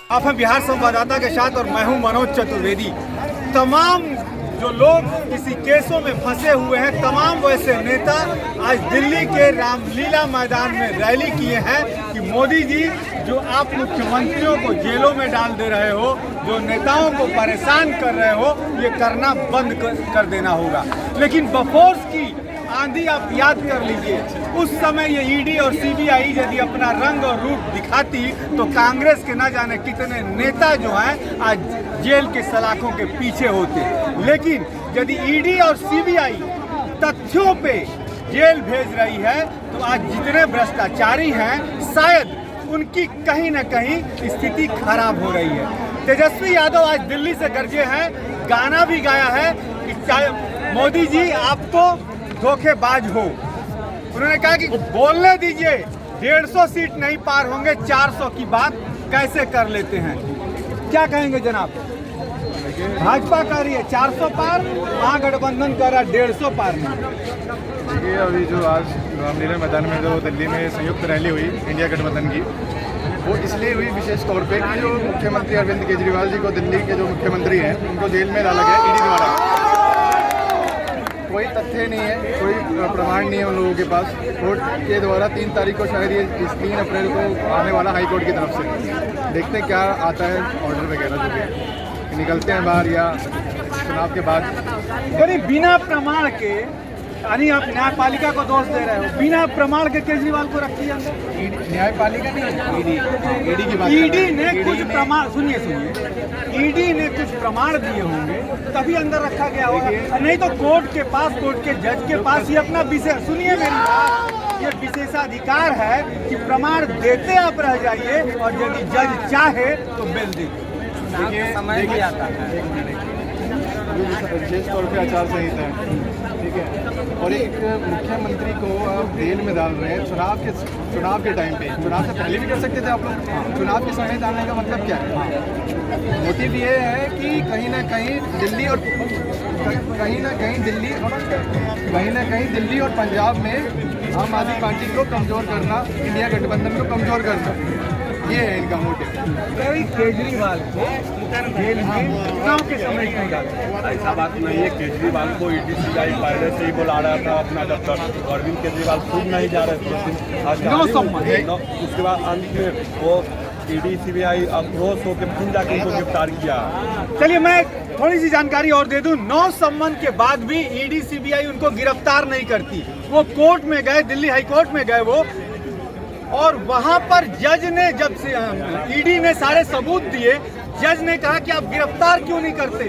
आप हैं बिहार संवाददाता के साथ और मैं हूं मनोज चतुर्वेदी। तमाम जो लोग किसी केसों में फंसे हुए हैं, तमाम वैसे नेता आज दिल्ली के रामलीला मैदान में रैली किए हैं कि मोदी जी जो आप मुख्यमंत्रियों को जेलों में डाल दे रहे हो, जो नेताओं को परेशान कर रहे हो, ये करना बंद कर देना होगा। लेकिन बफोर्स की आंधी आप याद कर लीजिए, उस समय ये ईडी और सीबीआई यदि अपना रंग और रूप दिखाती तो कांग्रेस के न जाने कितने नेता जो हैं आज जेल के सलाखों के पीछे होते। लेकिन यदि ईडी और सीबीआई तथ्यों पे जेल भेज रही है तो आज जितने भ्रष्टाचारी हैं शायद उनकी कहीं न कहीं स्थिति खराब हो रही है। तेजस्वी यादव आज दिल्ली से गरजे हैं, गाना भी गाया है कि मोदी जी आप तो धोखेबाज हो। उन्होंने कहा कि बोलने दीजिए, 150 सीट नहीं पार होंगे, 400 की बात कैसे कर लेते हैं। क्या कहेंगे जनाब? भाजपा कह रही है 400 पार, महागठबंधन कह रहा है 150 पार नहीं। देखिए, अभी जो आज रामलीला मैदान में जो दिल्ली में संयुक्त रैली हुई इंडिया गठबंधन की, वो इसलिए हुई विशेष तौर पे कि जो मुख्यमंत्री अरविंद केजरीवाल जी को, दिल्ली के जो मुख्यमंत्री हैं, उनको जेल में डाला गया ईडी द्वारा। कोई तथ्य नहीं है, कोई प्रमाण नहीं है उन लोगों के पास। कोर्ट के द्वारा 3 तारीख को शायद ये 3 अप्रैल को आने वाला हाई कोर्ट की तरफ से, देखते हैं क्या आता है ऑर्डर वगैरह जो भी निकलते हैं बाहर या चुनाव के बाद। यानी बिना प्रमाण के, यानी आप न्यायपालिका को दोष दे रहे हो, बिना प्रमाण के केजरीवाल को रखिए अंदर। न्यायपालिका नहीं, ईडी की बात। ईडी ने कुछ प्रमाण, सुनिए, ईडी ने कुछ प्रमाण दिए होंगे तभी अंदर रखा गया होगा, नहीं तो कोर्ट के पास, कोर्ट के जज के पास ये अपना विशेष, सुनिए मेरी बात, ये विशेषाधिकार है कि प्रमाण देते आप रह जाइए और यदि जज चाहे तो बेल दीजिए। समय भी आता है, विशेष तौर पे आचार संहिता है, ठीक है, और एक मुख्यमंत्री को आप जेल में डाल रहे हैं चुनाव के टाइम पे। चुनाव से पहले भी कर सकते थे आप लोग। चुनाव के समय डालने का मतलब क्या है? मोटिव ये है कि कहीं ना कहीं दिल्ली और पंजाब में आम आदमी पार्टी को कमज़ोर करना, इंडिया गठबंधन को कमज़ोर करना, ये है इनका मोटिव। केजरीवाल को जेल में चुनाव के समय क्यों डाला? ऐसा बात नहीं है, केजरीवाल को ईडी सीबीआई पहले से ही बुला रहा था अपना दफ्तर। अरविंद केजरीवाल खुद नहीं जा रहे थे। उसके बाद अंत में वो ईडी सीबीआई अक्रोश होकर फिर जाके उनको गिरफ्तार किया। चलिए मैं थोड़ी सी जानकारी और दे दूं, 9 सम्मन के बाद भी ईडी सीबीआई उनको गिरफ्तार नहीं करती। वो कोर्ट में गए, दिल्ली हाई कोर्ट में गए वो, और वहां पर जज ने, जब से ईडी ने सारे सबूत दिए, जज ने कहा कि आप गिरफ्तार क्यों नहीं करते।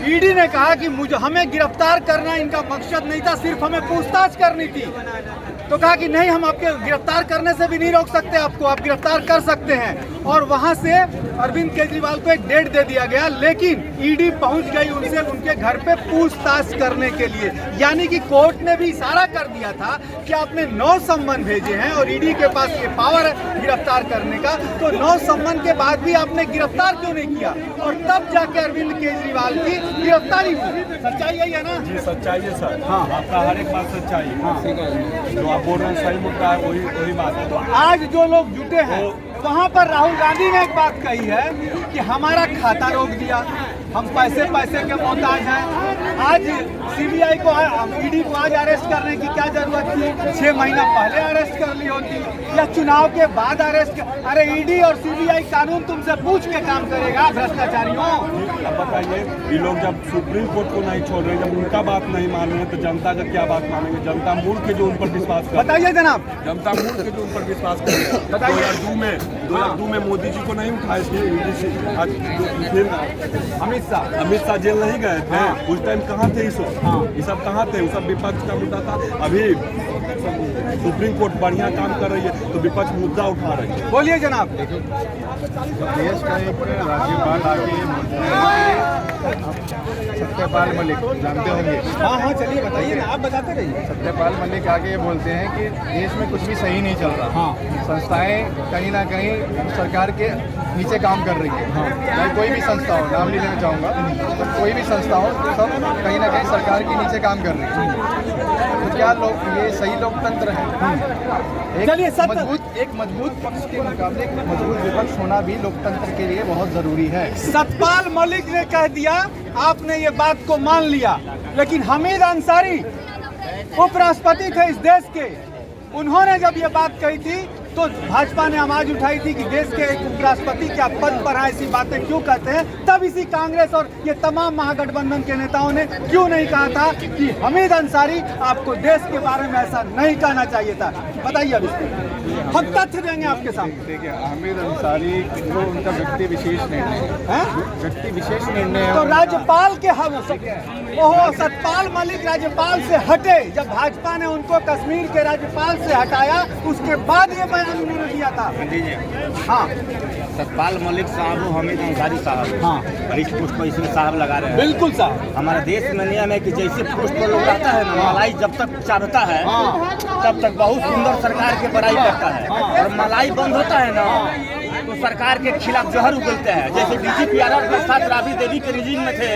ईडी ने कहा कि हमें गिरफ्तार करना इनका मकसद नहीं था, सिर्फ हमें पूछताछ करनी थी। तो कहा कि नहीं, हम आपके गिरफ्तार करने से भी नहीं रोक सकते, आपको आप गिरफ्तार कर सकते हैं। और वहां से अरविंद केजरीवाल को एक डेट दे दिया गया, लेकिन ईडी पहुंच गई उनसे उनके घर पे पूछताछ करने के लिए। यानी कि कोर्ट ने भी इशारा कर दिया था कि आपने 9 सम्मन भेजे हैं और ईडी के पास ये पावर है गिरफ्तार करने का, तो 9 सम्मन के बाद भी आपने गिरफ्तार क्यों नहीं किया? और तब जाके अरविंद केजरीवाल की गिरफ्तारी हुई। सच्चाई यही है ना? जी सच्चाई है सर। हाँ, आपका हर एक बात सच्चाई है, जो आप बोल रहे हैं सही मुद्दा है, वही बात है। तो आज जो लोग जुटे हैं वहाँ पर राहुल गांधी ने एक बात कही है कि हमारा खाता रोक दिया, हम पैसे के मोहताज हैं। आज सीबीआई को, ईडी को आज अरेस्ट करने की क्या जरूरत थी? 6 महीना पहले अरेस्ट कर ली होती, या चुनाव के बाद अरेस्ट अरे ईडी और सीबीआई कानून तुमसे पूछ के काम करेगा भ्रष्टाचारियों। अब बताइए, ये लोग जब सुप्रीम कोर्ट को नहीं छोड़ रहे, जब उनका बात नहीं मान रहे तो जनता का क्या बात मानेंगे? जनता मूर्ख के जो उन पर विश्वास कर, बताइए जनाब, जनता मूर्ख के जो उन पर विश्वास कर। 2002 में मोदी जी को नहीं उठाए थे ईडी से, फिर अमित शाह जेल नहीं गए थे? उस टाइम कहाँ थे ये सब कहाँ थे? वो सब विपक्ष का मुद्दा था। अभी सुप्रीम कोर्ट बढ़िया काम कर रही है तो विपक्ष मुद्दा उठा रही है। बोलिए जनाब। देश का एक राज्यपाल आके सत्यपाल मलिक जानते होंगे। हाँ, चलिए बताइए ना, आप बताते रहिए। सत्यपाल मलिक आके ये बोलते हैं कि देश में कुछ भी सही नहीं चल रहा। संस्थाएं कहीं ना कहीं सरकार के नीचे काम कर रही है। चाहे कोई भी संस्था हो, नाम नहीं लेना चाहूँगा, तो कोई भी संस्था हो, सब कहीं ना कहीं सरकार के नीचे काम कर रही है। क्या ये सही लोकतंत्र है? चलिए, एक मजबूत पक्ष के मुकाबले एक मजबूत विपक्ष होना भी लोकतंत्र के लिए बहुत जरूरी है। सतपाल मलिक ने कह दिया, आपने ये बात को मान लिया, लेकिन हमीद अंसारी उपराष्ट्रपति थे इस देश के, उन्होंने जब ये बात कही थी तो भाजपा ने आवाज उठाई थी कि देश के एक उपराष्ट्रपति क्या पद पर ऐसी बातें क्यों कहते हैं। तब इसी कांग्रेस और ये तमाम महागठबंधन के नेताओं ने क्यों नहीं कहा था कि हमीद अंसारी आपको देश के बारे में ऐसा नहीं कहना चाहिए था। बताइए, अब हम तथ्य देंगे आपके सामने। देखिए, हमीद अंसारी वो उनका व्यक्ति विशेष निर्णय है, व्यक्ति विशेष निर्णय है। तो राज्यपाल के ओहो, सतपाल मलिक राज्यपाल से हटे, जब भाजपा ने उनको कश्मीर के राज्यपाल से हटाया उसके बाद ये बयान उन्होंने दिया था। हाँ, सतपाल मलिक साहब, हमीद अंसारी साहब, हाँ, इस पोस्ट पर इसमें साहब लगा रहे हैं। बिल्कुल साहब। हमारे देश में नियम है कि जैसे पोस्ट पर लोग रहता है ना, मलाई जब तक चाहता है तब तक बहुत सुंदर सरकार के बड़ाई करता है, और मलाई बंद होता है ना तो सरकार के खिलाफ जहर उगलते हैं। जैसे डीजीपी आर के साथ राबड़ी देवी के रिजीम में थे,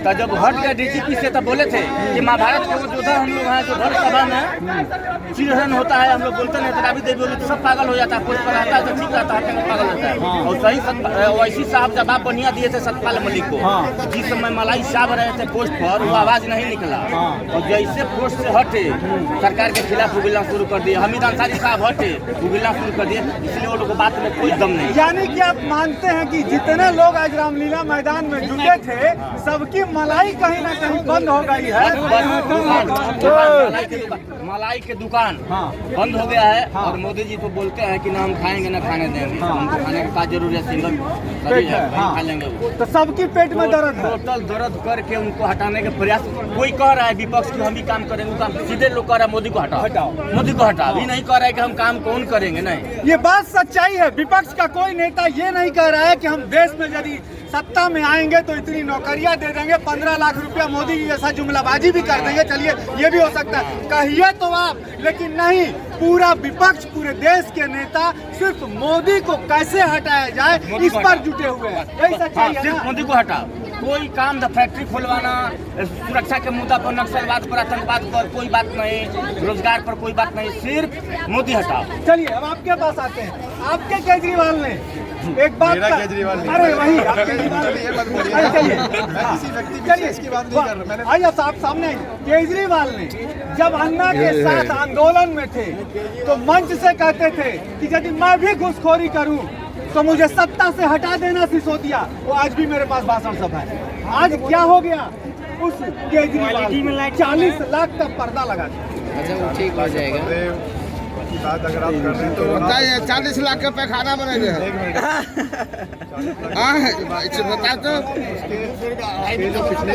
तो जब हट गए डीजीपी से, तब बोले थे कि महाभारत के वो योद्धा हम लोग हैं जो हर सभा में चिरहरण होता है, हम लोग बोलते नहीं, राबड़ी देवी बोली तो सब पागल हो जाता है, पोस्ट पर रहता है तो ठीक रहता है, पागल होता है। और सही वैसी साहब जवाब बढ़िया दिए थे सतपाल मलिक को। जिस समय मलाई साहब रहे थे पोस्ट पर, वो आवाज नहीं निकला, और जैसे पोस्ट से हटे सरकार के खिलाफ उगलना शुरू कर दिए। हमीद अंसारी साहब हटे, उगलना शुरू कर दिए, इसलिए वो लोग को बात में कोई दम नहीं। यानी कि आप मानते हैं कि जितने लोग आज रामलीला मैदान में जुटे थे, सबकी मलाई कहीं ना कहीं बंद हो गई है। मलाई के दुकान बंद हो गया है, और मोदी जी तो बोलते हैं कि ना हम खाएंगे ना खाने देंगे, हमको खाने का जरूर है, सिंगल खा लेंगे। तो सबकी पेट में दर्द है। टोटल दर्द करके उनको हटाने के प्रयास कोई कह रहा है विपक्ष की हम ही काम करेंगे, काम सीधे लोग कह रहा है मोदी को हटाओ, मोदी को हटाओ, ये नहीं कह रहा है कि हम काम कौन करेंगे। नहीं, ये बात सच्चाई है। विपक्ष का कोई नेता ये नहीं कह रहा है कि हम देश में यदि सत्ता में आएंगे तो इतनी नौकरियां दे देंगे, 15 लाख रुपया मोदी जी जैसा जुमलाबाजी भी कर देंगे। चलिए, ये भी हो सकता है, कहिए तो आप, लेकिन नहीं, पूरा विपक्ष, पूरे देश के नेता सिर्फ मोदी को कैसे हटाया जाए इस पर जुटे हुए हैं। यही सच्चाई है। सिर्फ मोदी को हटाओ, कोई काम फैक्ट्री खोलवाना, सुरक्षा के मुद्दा पर, नक्सलवाद पर, आतंकवाद पर कोई बात नहीं, रोजगार पर कोई बात नहीं, सिर्फ मोदी हटाओ। चलिए, अब आपके पास आते हैं। आपके केजरीवाल ने एक बात, केजरीवाल नहीं, अरे वही आपके केजरीवाल, चलिए आइए साहब सामने। केजरीवाल ने जब अन्ना के साथ आंदोलन में थे तो मंच से कहते थे कि यदि मैं भी घूसखोरी करूं तो मुझे सत्ता से हटा देना सिसोदिया। वो आज भी मेरे पास भाषण सब है। आज क्या हो गया, उस केजरीवाल 40 लाख का पर्दा लगा दिया। अच्छा, वो ठीक हो जाएगा। बात अगर आप कर रहे हैं तो बताइए, 40 लाख का पैखाना बनेगा। बता तो उसके जो पिछले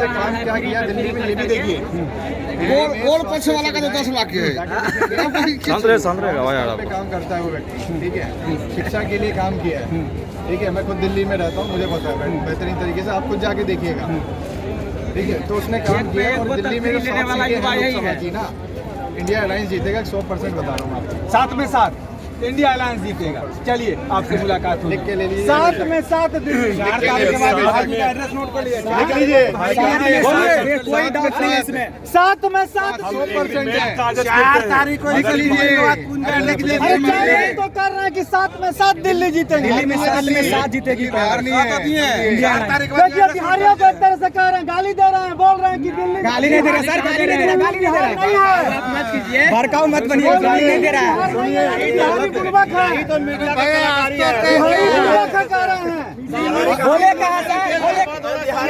काम क्या किया दिल्ली में, ये भी देखिए। गोल पक्ष वाला का तो 10 लाख है। काम करता है वो व्यक्ति, ठीक है, शिक्षा के लिए काम किया है, ठीक है। मैं खुद दिल्ली में रहता हूँ, मुझे पता है बेहतरीन तरीके से, आप खुद जाके देखिएगा, ठीक है। तो उसने काम किया, और दिल्ली में ना इंडिया अलायंस जीतेगा 100% बता रहा हूँ आपको। साथ में साथ इंडिया अलायंस जीतेगा। चलिए, आपसे मुलाकात हुई। लिख के ले लीजिए। साथ में साथ 4 तारीख के बाद भाभी का एड्रेस नोट कर लिया, लिख लीजिए। कोई डाउट नहीं है इसमें। साथ में साथ 100% है। 4 तारीख को लिख लीजिए। तो कर रहे हैं कि साथ में साथ दिल्ली जीतेंगे, दिल्ली में साथ जीतेगी। बिहार नहीं है, देखिए, बिहारियों को एक तरह से कह रहे हैं, गाली दे रहे हैं, बोल रहे हैं कि दिल्ली गाली नहीं दे रहा सर, गाली नहीं दे रहा, गाली नहीं दे रहा, मत कीजिए, भड़काऊ मत बनिए, गाली नहीं दे रहा है। बुड़बक है, तो मीडिया कह रहे हैं। बोले कहा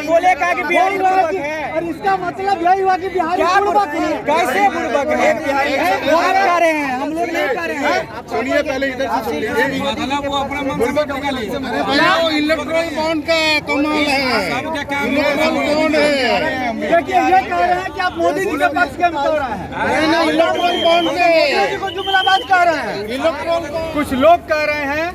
बोले कहा कि बिहारी बुड़बक है, और इसका मतलब यही हुआ कि बिहारी बुड़बक है। कैसे बुड़बक है? आप कह रहे हैं, हम लोग नहीं कह रहे हैं। सुनिए, पहले इधर से सुनिए। इलेक्ट्रॉन बॉन्ड का कमाल है, देखिए, ये कह रहे हैं कि आप मोदी जी के पक्ष के में हो रहे हैं, इलेक्ट्रॉन बॉन्ड मोदी जी को जुमलाबाज कह रहे हैं। कुछ लोग कह रहे हैं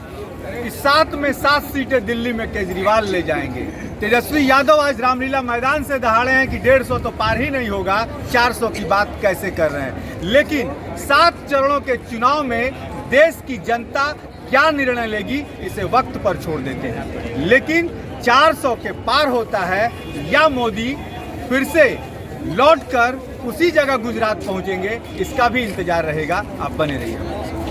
कि 7 में 7 सीटें दिल्ली में केजरीवाल ले जाएंगे। तेजस्वी यादव आज रामलीला मैदान से दहाड़े हैं कि 150 तो पार ही नहीं होगा, 400 की बात कैसे कर रहे हैं। लेकिन 7 चरणों के चुनाव में देश की जनता क्या निर्णय लेगी, इसे वक्त पर छोड़ देते हैं। लेकिन 400 के पार होता है या मोदी फिर से लौटकर उसी जगह गुजरात पहुंचेंगे, इसका भी इंतजार रहेगा। आप बने रहिए।